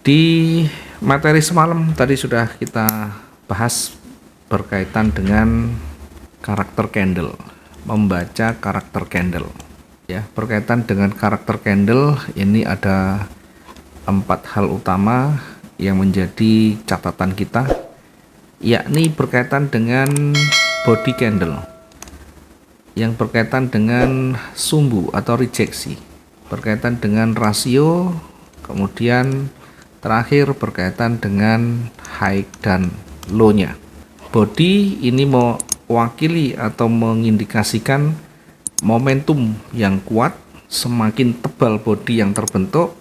Di materi semalam tadi sudah kita bahas berkaitan dengan karakter candle, membaca karakter candle. Ya, berkaitan dengan karakter candle ini ada 4 hal utama yang menjadi catatan kita, yakni berkaitan dengan body candle, yang berkaitan dengan sumbu atau rejeksi, berkaitan dengan rasio, kemudian terakhir berkaitan dengan high dan low-nya. Body ini mewakili atau mengindikasikan momentum yang kuat. Semakin tebal body yang terbentuk,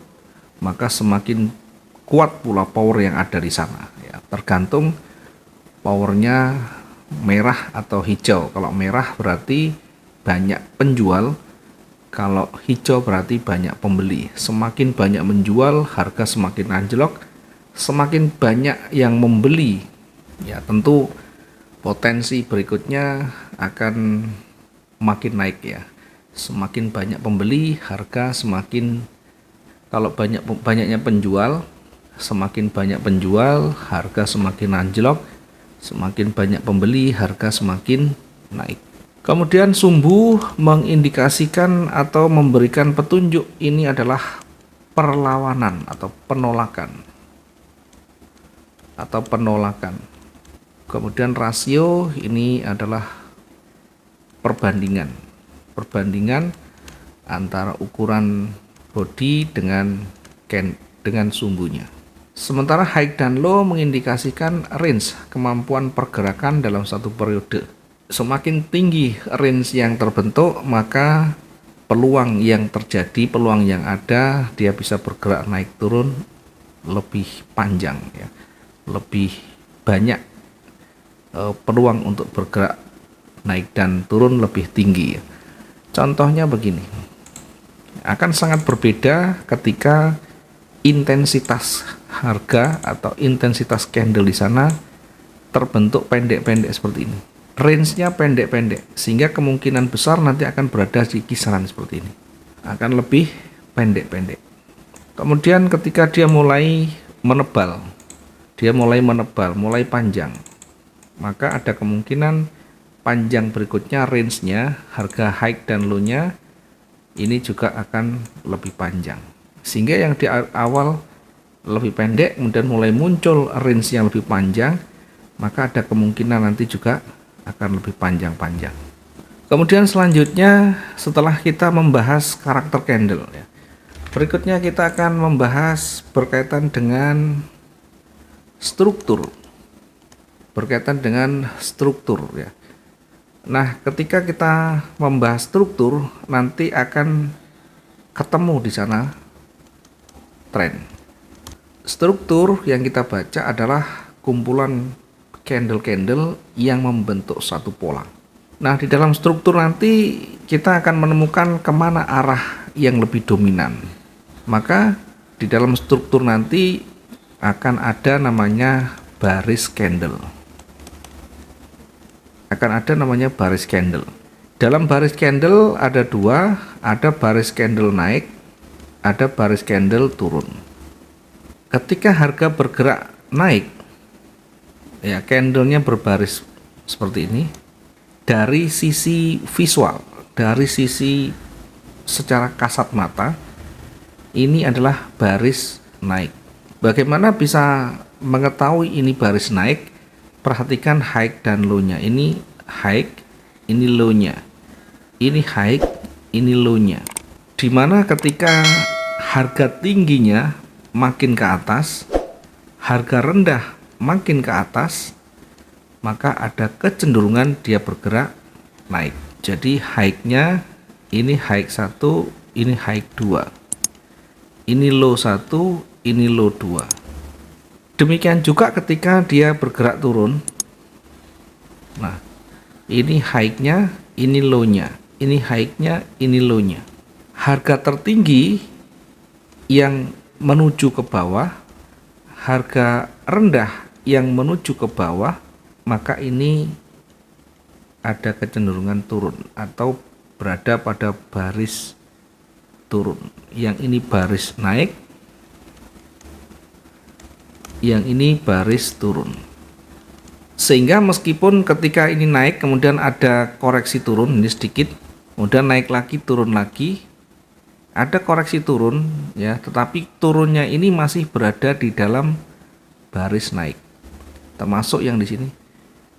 maka semakin kuat pula power yang ada di sana. Ya, tergantung powernya merah atau hijau. Kalau merah berarti banyak penjual, kalau hijau berarti banyak pembeli. Semakin banyak menjual, harga semakin anjlok. Semakin banyak yang membeli, ya tentu potensi berikutnya akan makin naik ya. Semakin banyak pembeli, harga semakin, kalau banyaknya penjual, semakin banyak penjual, harga semakin anjlok. Semakin banyak pembeli, harga semakin naik. Kemudian sumbu mengindikasikan atau memberikan petunjuk ini adalah perlawanan atau penolakan. Kemudian rasio ini adalah perbandingan antara ukuran body dengan sumbunya. Sementara high dan low mengindikasikan range, kemampuan pergerakan dalam satu periode. Semakin tinggi range yang terbentuk, maka peluang yang terjadi, peluang yang ada, dia bisa bergerak naik turun lebih panjang ya, lebih banyak peluang untuk bergerak naik dan turun lebih tinggi ya. Contohnya begini, akan sangat berbeda ketika intensitas harga atau intensitas candle di sana terbentuk pendek-pendek seperti ini. Range-nya pendek-pendek, sehingga kemungkinan besar nanti akan berada di kisaran seperti ini, akan lebih pendek-pendek. Kemudian ketika dia mulai menebal, mulai panjang, maka ada kemungkinan panjang berikutnya, range-nya, harga high dan low-nya ini juga akan lebih panjang, sehingga yang di awal lebih pendek kemudian mulai muncul range yang lebih panjang, maka ada kemungkinan nanti juga akan lebih panjang-panjang. Kemudian selanjutnya, setelah kita membahas karakter candle ya, berikutnya kita akan membahas berkaitan dengan struktur ya. Nah, ketika kita membahas struktur, nanti akan ketemu di sana tren. Struktur yang kita baca adalah kumpulan candle-candle yang membentuk satu pola. Nah, di dalam struktur nanti kita akan menemukan kemana arah yang lebih dominan. Maka di dalam struktur nanti akan ada namanya baris candle. Dalam baris candle ada dua, ada baris candle naik, ada baris candle turun. Ketika harga bergerak naik, ya candlenya berbaris seperti ini. Dari sisi visual, dari sisi secara kasat mata, ini adalah baris naik. Bagaimana bisa mengetahui ini baris naik? Perhatikan high dan low-nya. Ini high, ini low-nya. Ini high, ini low-nya. Dimana ketika harga tingginya makin ke atas, harga rendah makin ke atas, maka ada kecenderungan dia bergerak naik. Jadi high-nya ini high 1, ini high 2. Ini low 1, ini low 2. Demikian juga ketika dia bergerak turun. Nah, ini high-nya, ini low-nya. Ini high-nya, ini low-nya. Harga tertinggi yang menuju ke bawah, harga rendah yang menuju ke bawah, maka ini ada kecenderungan turun atau berada pada baris turun. Yang ini baris naik, yang ini baris turun. Sehingga meskipun ketika ini naik kemudian ada koreksi turun ini sedikit, kemudian naik lagi turun lagi, ada koreksi turun ya, tetapi turunnya ini masih berada di dalam baris naik. Termasuk yang di sini.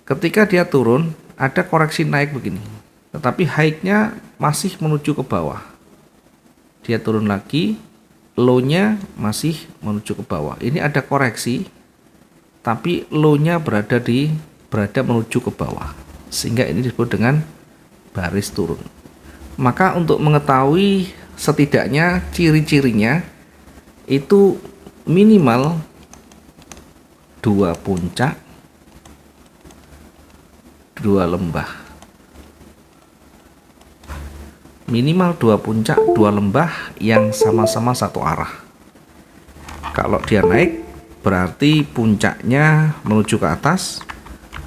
Ketika dia turun, ada koreksi naik begini. Tetapi high-nya masih menuju ke bawah. Dia turun lagi, low-nya masih menuju ke bawah. Ini ada koreksi, tapi low-nya berada menuju ke bawah. Sehingga ini disebut dengan baris turun. Maka untuk mengetahui setidaknya ciri-cirinya itu minimal 2 puncak, 2 lembah. Minimal 2 puncak, 2 lembah yang sama-sama satu arah. Kalau dia naik berarti puncaknya menuju ke atas,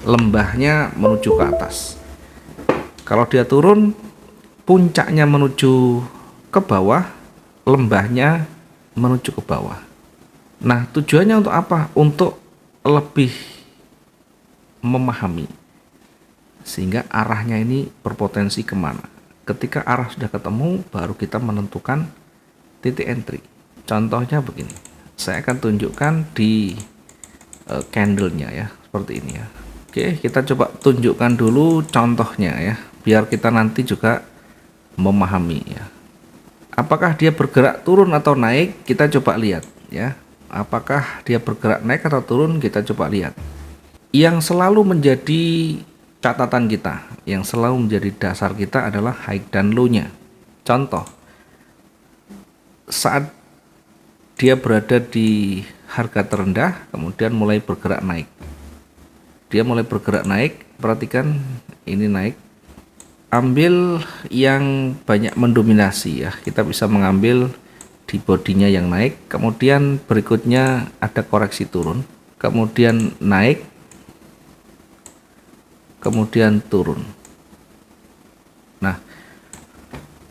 lembahnya menuju ke atas. Kalau dia turun, puncaknya menuju ke bawah, lembahnya menuju ke bawah. Nah, tujuannya untuk apa? Untuk lebih memahami sehingga arahnya ini berpotensi kemana. Ketika arah sudah ketemu, baru kita menentukan titik entry. Contohnya begini, saya akan tunjukkan di candlenya ya, seperti ini ya. Oke, kita coba tunjukkan dulu contohnya ya, biar kita nanti juga memahami ya. Apakah dia bergerak turun atau naik? Kita coba lihat ya. Apakah dia bergerak naik atau turun? Kita coba lihat. Yang selalu menjadi catatan kita, yang selalu menjadi dasar kita adalah high dan low-nya. Contoh, saat dia berada di harga terendah, kemudian mulai bergerak naik. Dia mulai bergerak naik, perhatikan ini naik. Ambil yang banyak mendominasi ya, kita bisa mengambil di bodinya yang naik, kemudian berikutnya ada koreksi turun, kemudian naik, kemudian turun. Nah,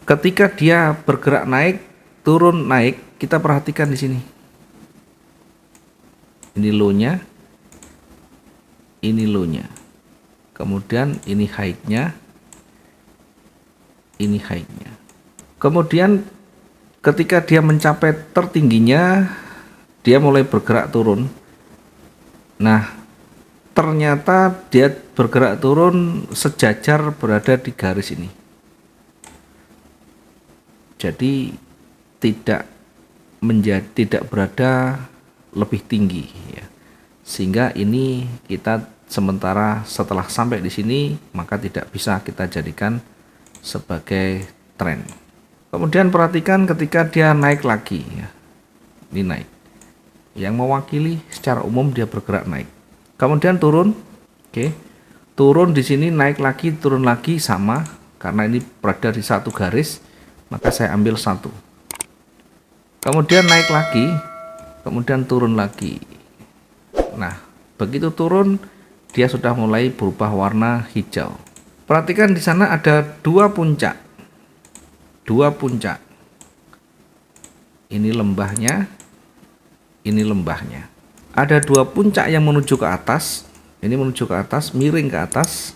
ketika dia bergerak naik, turun naik, kita perhatikan di sini. Ini low-nya, ini low-nya. Kemudian ini high-nya, ini high-nya. Kemudian ketika dia mencapai tertingginya, dia mulai bergerak turun. Nah, ternyata dia bergerak turun sejajar berada di garis ini. Jadi tidak berada lebih tinggi ya. Sehingga ini kita sementara setelah sampai di sini maka tidak bisa kita jadikan sebagai tren. Kemudian perhatikan ketika dia naik lagi ya. Ini naik. Yang mewakili secara umum dia bergerak naik. Kemudian turun. Oke. Turun di sini, naik lagi, turun lagi sama karena ini berada di satu garis, maka saya ambil satu. Kemudian naik lagi, kemudian turun lagi. Nah, begitu turun dia sudah mulai berubah warna hijau. Perhatikan di sana ada 2 puncak. 2 puncak. Ini lembahnya, ini lembahnya. Ada 2 puncak yang menuju ke atas. Ini menuju ke atas, miring ke atas.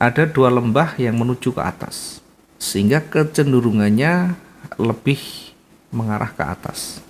Ada 2 lembah yang menuju ke atas. Sehingga kecenderungannya lebih mengarah ke atas.